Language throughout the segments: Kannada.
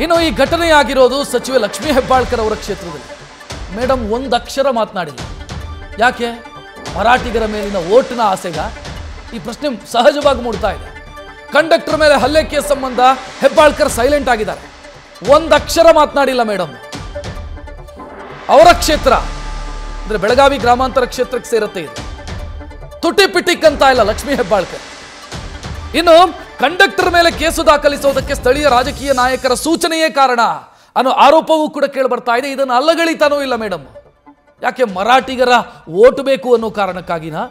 ಇನ್ನು ಈ ಘಟನೆ ಆಗಿರೋದು ಸಚಿವೆ ಲಕ್ಷ್ಮೀ ಹೆಬ್ಬಾಳ್ಕರ್ ಅವರ ಕ್ಷೇತ್ರದಲ್ಲಿ. ಮೇಡಮ್ ಒಂದು ಅಕ್ಷರ ಮಾತನಾಡಿಲ್ಲ. ಯಾಕೆ? ಮರಾಠಿಗರ ಮೇಲಿನ ಓಟಿನ ಆಸೆಗ? ಈ ಪ್ರಶ್ನೆ ಸಹಜವಾಗಿ ಮೂಡ್ತಾ ಇದೆ. ಕಂಡಕ್ಟರ್ ಮೇಲೆ ಹಲ್ಲೆ ಕೇಸ್ ಸಂಬಂಧ ಹೆಬ್ಬಾಳ್ಕರ್ ಸೈಲೆಂಟ್ ಆಗಿದ್ದಾರೆ. ಒಂದು ಅಕ್ಷರ ಮಾತನಾಡಿಲ್ಲ ಮೇಡಮ್. ಅವರ ಕ್ಷೇತ್ರ ಅಂದ್ರೆ ಬೆಳಗಾವಿ ಗ್ರಾಮಾಂತರ ಕ್ಷೇತ್ರಕ್ಕೆ ಸೇರುತ್ತೆ ಇದು. ತುಟಿ ಪಿಟಿಕ್ ಅಂತ ಇಲ್ಲ ಲಕ್ಷ್ಮೀ ಹೆಬ್ಬಾಳ್ಕರ್. ಇನ್ನು ಕಂಡಕ್ಟರ್ ಮೇಲೆ ಕೇಸು ದಾಖಲಿಸೋದಕ್ಕೆ ಸ್ಥಳೀಯ ರಾಜಕೀಯ ನಾಯಕರ ಸೂಚನೆಯೇ ಕಾರಣ ಅನ್ನೋ ಆರೋಪವೂ ಕೂಡ ಕೇಳಿ ಬರ್ತಾ ಇದೆ. ಇದನ್ನು ಅಲ್ಲಗಳಿತಾನೂ ಇಲ್ಲ ಮೇಡಮ್. ಯಾಕೆ? ಮರಾಠಿಗರ ಓಟು ಬೇಕು ಅನ್ನೋ ಕಾರಣಕ್ಕಾಗಿನಾ?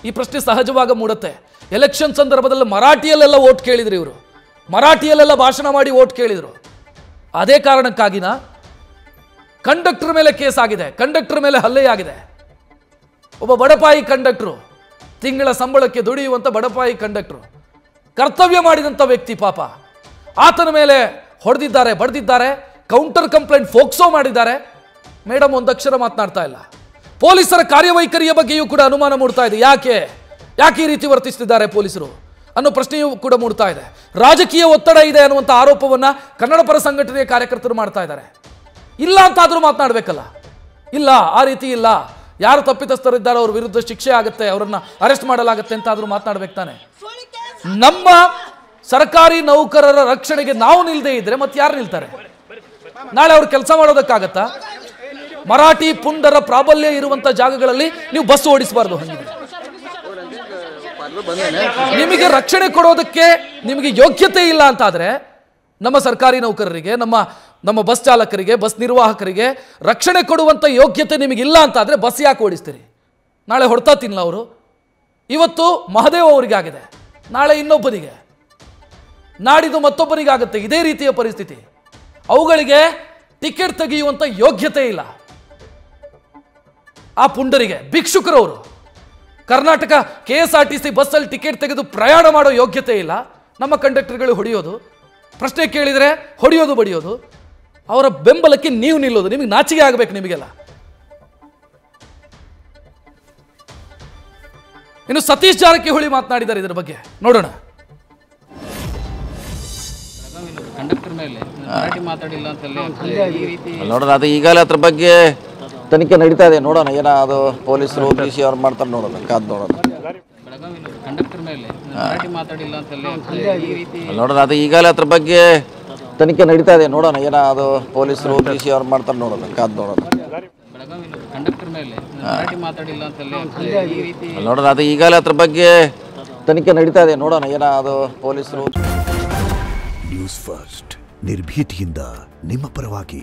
ಈ ಪ್ರಶ್ನೆ ಸಹಜವಾಗಿ ಮೂಡುತ್ತೆ. ಎಲೆಕ್ಷನ್ ಸಂದರ್ಭದಲ್ಲಿ ಮರಾಠಿಯಲ್ಲೆಲ್ಲ ಓಟ್ ಕೇಳಿದ್ರು ಇವರು, ಮರಾಠಿಯಲ್ಲೆಲ್ಲ ಭಾಷಣ ಮಾಡಿ ಓಟ್ ಕೇಳಿದ್ರು. ಅದೇ ಕಾರಣಕ್ಕಾಗಿನ ಕಂಡಕ್ಟರ್ ಮೇಲೆ ಕೇಸ್ ಆಗಿದೆ, ಕಂಡಕ್ಟರ್ ಮೇಲೆ ಹಲ್ಲೆಯಾಗಿದೆ. ಒಬ್ಬ ಬಡಪಾಯಿ ಕಂಡಕ್ಟರು, ತಿಂಗಳ ಸಂಬಳಕ್ಕೆ ದುಡಿಯುವಂಥ ಬಡಪಾಯಿ ಕಂಡಕ್ಟರು, ಕರ್ತವ್ಯ ಮಾಡಿದಂಥ ವ್ಯಕ್ತಿ ಪಾಪ. ಆತನ ಮೇಲೆ ಹೊಡೆದಿದ್ದಾರೆ, ಬಡ್ದಿದ್ದಾರೆ, ಕೌಂಟರ್ ಕಂಪ್ಲೇಂಟ್ ಫೋಕ್ಸೋ ಮಾಡಿದ್ದಾರೆ. ಮೇಡಮ್ ಒಂದಕ್ಷರ ಮಾತನಾಡ್ತಾ ಇಲ್ಲ. ಪೊಲೀಸರ ಕಾರ್ಯವೈಖರಿಯ ಬಗ್ಗೆಯೂ ಕೂಡ ಅನುಮಾನ ಮೂಡ್ತಾ ಇದೆ. ಯಾಕೆ ಈ ರೀತಿ ವರ್ತಿಸ್ತಿದ್ದಾರೆ ಪೊಲೀಸರು ಅನ್ನೋ ಪ್ರಶ್ನೆಯೂ ಕೂಡ ಮೂಡ್ತಾ ಇದೆ. ರಾಜಕೀಯ ಒತ್ತಡ ಇದೆ ಅನ್ನುವಂಥ ಆರೋಪವನ್ನ ಕನ್ನಡ ಪರ ಸಂಘಟನೆಯ ಕಾರ್ಯಕರ್ತರು ಮಾಡ್ತಾ ಇದ್ದಾರೆ. ಇಲ್ಲ ಅಂತಾದ್ರೂ ಮಾತನಾಡಬೇಕಲ್ಲ. ಇಲ್ಲ, ಆ ರೀತಿ ಇಲ್ಲ. ಯಾರು ತಪ್ಪಿತಸ್ಥರಿದ್ದಾರೆ ಅವ್ರ ವಿರುದ್ಧ ಶಿಕ್ಷೆ ಆಗುತ್ತೆ, ಅವರನ್ನ ಅರೆಸ್ಟ್ ಮಾಡಲಾಗುತ್ತೆ ಅಂತಾದ್ರೂ ಮಾತನಾಡ್ಬೇಕು ತಾನೆ. ನಮ್ಮ ಸರ್ಕಾರಿ ನೌಕರರ ರಕ್ಷಣೆಗೆ ನಾವು ನಿಲ್ಲದೆ ಇದ್ರೆ ಮತ್ತೆ ಯಾರು ನಿಲ್ತಾರೆ? ನಾಳೆ ಅವ್ರು ಕೆಲಸ ಮಾಡೋದಕ್ಕಾಗತ್ತಾ? ಮರಾಠಿ ಪುಂಡರ ಪ್ರಾಬಲ್ಯ ಇರುವಂತ ಜಾಗಗಳಲ್ಲಿ ನೀವು ಬಸ್ ಓಡಿಸಬಾರ್ದು. ನಿಮಗೆ ರಕ್ಷಣೆ ಕೊಡೋದಕ್ಕೆ ನಿಮಗೆ ಯೋಗ್ಯತೆ ಇಲ್ಲ ಅಂತಾದ್ರೆ, ನಮ್ಮ ಸರ್ಕಾರಿ ನೌಕರರಿಗೆ, ನಮ್ಮ ಬಸ್ ಚಾಲಕರಿಗೆ, ಬಸ್ ನಿರ್ವಾಹಕರಿಗೆ ರಕ್ಷಣೆ ಕೊಡುವಂತ ಯೋಗ್ಯತೆ ನಿಮಗಿಲ್ಲ ಅಂತಾದ್ರೆ ಬಸ್ ಯಾಕೆ ಓಡಿಸ್ತೀರಿ? ನಾಳೆ ಹೊಡ್ತಾ ತಿನ್ನಲ್ಲ ಅವರು. ಇವತ್ತು ಮಹದೇವ್ ಅವರಿಗೆ ಆಗಿದೆ, ನಾಳೆ ಇನ್ನೊಬ್ಬರಿಗೆ, ನಾಡಿದ್ದು ಮತ್ತೊಬ್ಬರಿಗಾಗುತ್ತೆ. ಇದೇ ರೀತಿಯ ಪರಿಸ್ಥಿತಿ. ಅವುಗಳಿಗೆ ಟಿಕೆಟ್ ತೆಗೆಯುವಂತ ಯೋಗ್ಯತೆ ಇಲ್ಲ. ಆ ಪುಂಡರಿಗೆ, ಭಿಕ್ಷುಕರವರು, ಕರ್ನಾಟಕ KSRTC ಬಸ್ಸಲ್ಲಿ ಟಿಕೆಟ್ ತೆಗೆದು ಪ್ರಯಾಣ ಮಾಡೋ ಯೋಗ್ಯತೆ ಇಲ್ಲ. ನಮ್ಮ ಕಂಡಕ್ಟರ್ಗಳು ಹೊಡೆಯೋದು, ಪ್ರಶ್ನೆ ಕೇಳಿದರೆ ಹೊಡೆಯೋದು, ಬಡಿಯೋದು, ಅವರ ಬೆಂಬಲಕ್ಕೆ ನೀವು ನಿಲ್ಲೋದು. ನಿಮಗೆ ನಾಚಿಕೆ ಆಗಬೇಕು ನಿಮಗೆಲ್ಲ. ಇನ್ನು ಸತೀಶ್ ಜಾರಕಿಹೊಳಿ ಮಾತನಾಡಿದ್ದಾರೆ ಇದರ ಬಗ್ಗೆ, ನೋಡೋಣ. ಕಂಡಕ್ಟರ್ ಮೇಲೆ ಮಾತಾಡಿಲ್ಲ ಅಂತ ನೋಡೋಣ. ಅದು ಈಗಲೇ ಅದ್ರ ಬಗ್ಗೆ ತನಿಖೆ ನಡೀತಾ ಇದೆ. ನೋಡೋಣ ಏನಾದ್ರು ಪೊಲೀಸರು PC ಅವ್ರು ಮಾಡ್ತಾರೆ, ನೋಡೋಣ, ಕಾದ್ ನೋಡೋಣ. ಕಂಡಕ್ಟರ್ ಮೇಲೆ ಮಾತಾಡಿಲ್ಲ ಅಂತ ನೋಡೋಣ. ಅದು ಈಗಲೇ ಅದ್ರ ಬಗ್ಗೆ ತನಿಖೆ ನಡೀತಾ ಇದೆ. ನೋಡೋಣ ಏನಾದ್ರು ಪೊಲೀಸರು PC ಅವ್ರು ಮಾಡ್ತಾರೆ, ನೋಡೋಣ, ಕಾದ್ ನೋಡೋಣ. ಕಂಡಕ್ಟರ್ ಮೇಲೆ ಮಾತಾಡಿಲ್ಲ ಅಂತ ನೋಡೋಣ. ಅದು ಈಗಲೇ ಅದ್ರ ಬಗ್ಗೆ ತನಿಖೆ ನಡೀತಾ ಇದೆ. ನೋಡೋಣ ಏನಾದ್ರು ಪೊಲೀಸರು. ನ್ಯೂಸ್ ಫಸ್ಟ್ ನಿರ್ಭೀತಿಯಿಂದ ನಿಮ್ಮ ಪರವಾಗಿ.